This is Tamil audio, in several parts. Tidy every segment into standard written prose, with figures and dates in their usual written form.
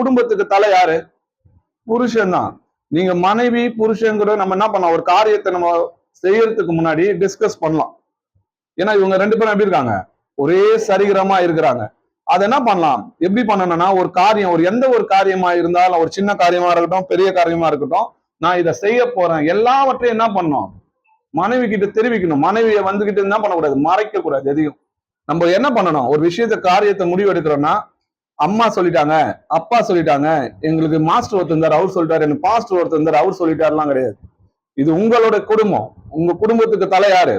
குடும்பத்துக்கு தலை யாரு? புருஷன் தான். நீங்க மனைவி புருஷங்கிற நம்ம என்ன பண்ணலாம், ஒரு காரியத்தை நம்ம செய்யறதுக்கு முன்னாடி டிஸ்கஸ் பண்ணலாம். ஏன்னா இவங்க ரெண்டு பேரும் எப்படி இருக்காங்க, ஒரே சரிகிரமா இருக்கிறாங்க. அதை என்ன பண்ணலாம், எப்படி பண்ணணும்னா ஒரு காரியம், எந்த ஒரு காரியமா இருந்தாலும், ஒரு சின்ன காரியமா இருக்கட்டும் பெரிய காரியமா இருக்கட்டும், நான் இதை செய்ய போறேன் எல்லாவற்றையும் என்ன பண்ணணும், மனைவி கிட்ட தெரிவிக்கணும். மனைவியை வந்துகிட்டு என்ன பண்ணக்கூடாது, மறைக்க கூடாது எதையும். நம்ம என்ன பண்ணணும், ஒரு விஷயத்த காரியத்தை முடிவு எடுக்கிறோம்னா, அம்மா சொல்லிட்டாங்க, அப்பா சொல்லிட்டாங்க, எங்களுக்கு மாஸ்டர் ஒருத்தர் இருந்தார் அவர் சொல்லிட்டாரு, எனக்கு பாஸ்டர் ஒருத்தர் இருந்தார் அவர் சொல்லிட்டாருலாம் கிடையாது. இது உங்களோட குடும்பம். உங்க குடும்பத்துக்கு தலை யாரு?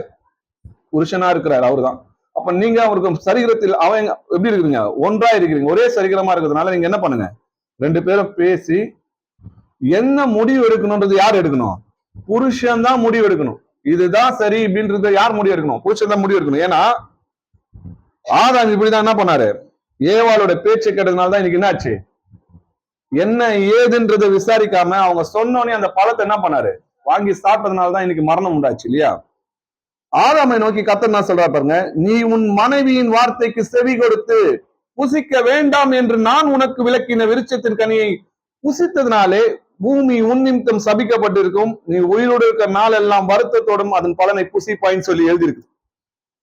புருஷனா இருக்கிறார், அவரு தான். அப்ப நீங்க அவருக்கு சரிகிரத்தில் அவங்க எப்படி இருக்கிறீங்க, ஒன்றா இருக்கிறீங்க, ஒரே சரிகிரமா இருக்கிறதுனால நீங்க என்ன பண்ணுங்க, ரெண்டு பேரும் பேசி என்ன முடிவு எடுக்கணும்ன்றது யார் எடுக்கணும், புருஷன் தான் முடிவு எடுக்கணும். இதுதான் சரி அப்படின்றது யார் முடிவு எடுக்கணும், புருஷன் தான் முடிவு எடுக்கணும். ஏன்னா ஆதாம் இப்படிதான் என்ன பண்ணாரு, ஏவாளோட பேச்சை கேட்டதுனால தான் இன்னைக்கு என்ன ஆச்சு, என்ன ஏதுன்றதை விசாரிக்காம அவங்க சொன்னோடனே அந்த பழத்தை என்ன பண்ணாரு, வாங்கி சாப்பிட்டதுனாலதான் இன்னைக்கு மரணம் உண்டாச்சு இல்லையா. ஆதாமை நோக்கி கர்த்தர் என்ன சொல்றா பாருங்க, நீ உன் மனைவியின் வார்த்தைக்கு செவி கொடுத்து புசிக்க வேண்டாம் என்று நான் உனக்கு விளக்கின விருட்சத்தின் கனியை புசித்ததுனாலே பூமி உன் நிமித்தம் சபிக்கப்பட்டிருக்கும், நீ உயிரோடு இருக்கிற நாள் எல்லாம் வருத்தத்தோடும் அதன் பலனை புசிப்பாயின்னு சொல்லி எழுதியிருக்கு.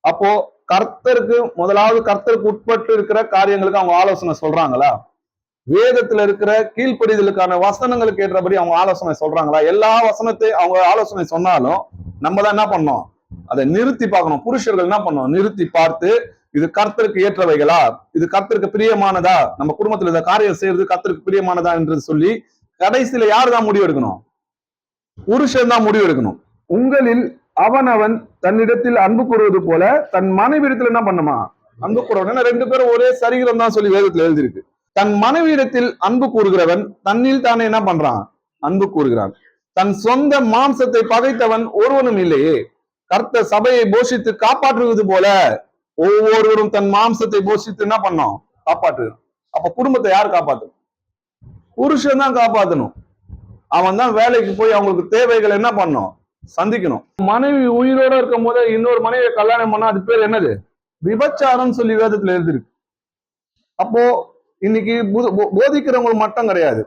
அப்போ கர்த்தருக்கு முதலாவது கர்த்தருக்கு உட்பட்டு இருக்கிற காரியங்களுக்கு அவங்க ஆலோசனை சொல்றாங்களா, வேதத்துல இருக்கிற கீழ்ப்படிதலுக்கான வசனங்களுக்கு ஏற்றபடி அவங்க ஆலோசனை சொல்றாங்களா? எல்லா வசனத்தையும் அவங்க ஆலோசனை சொன்னாலும் நம்ம தான் என்ன பண்ணோம், அதை நிறுத்தி பார்க்கணும். புருஷர்கள் என்ன பண்ணணும், நிறுத்தி பார்த்து இது கர்த்தருக்கு ஏற்றவைகளா, இது கர்த்தருக்கு பிரியமானதா, நம்ம குடும்பத்துல இந்த காரியம் செய்யறது கர்த்தருக்கு பிரியமானதா என்று சொல்லி கடைசியில யாரு தான் முடிவு எடுக்கணும், புருஷன் தான் முடிவு எடுக்கணும். உங்களில் அவன் தன்னிடத்தில் அன்பு கூறுவது போல தன் மனைவிடத்தில் என்ன பண்ணுமா, அன்பு கூறுவன். ரெண்டு பேரும் ஒரே சரிகிரம் தான் சொல்லி வேதத்துல எழுதியிருக்கு. தன் மனைவியிடத்தில் அன்பு கூறுகிறவன் தன்னில் தானே என்ன பண்றான், அன்பு கூறுகிறான். தன் சொந்த மாம்சத்தை பகைத்தவன் ஒருவனும் இல்லையே. கர்த்தர் சபையை போஷித்து காப்பாற்றுவது போல ஒவ்வொருவரும் தன் மாம்சத்தை போஷித்து என்ன பண்ணோம், காப்பாற்றுகிறான். அப்ப குடும்பத்தை யார் காப்பாற்றணும், புருஷன் தான் காப்பாற்றணும். அவன் தான் வேலைக்கு போய் அவங்களுக்கு தேவைகள் என்ன பண்ணும், சந்திக்கணும். மனைவி உயிரோட இருக்கும் போது இன்னொரு மனைவியை கல்யாணம் பண்ணா அது பேர் என்னது, விபச்சாரம் சொல்லி வேதத்துல எழுதிருக்கு. அப்போ இன்னைக்கு போதிக்கிறவங்க மட்டும் கிடையாது,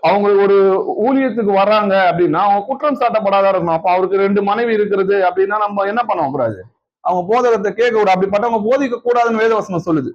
அவங்க ஒரு ஊழியத்துக்கு வர்றாங்க அப்படின்னா அவங்க குற்றம் சாட்டப்படாத இருக்கணும். அப்ப அவருக்கு ரெண்டு மனைவி இருக்கிறது அப்படின்னா நம்ம என்ன பண்ண கூடாது, அவங்க போதகத்தை கேட்க கூடாது. அப்படிப்பட்டவங்க போதிக்க கூடாதுன்னு வேதவசனம் சொல்லுது.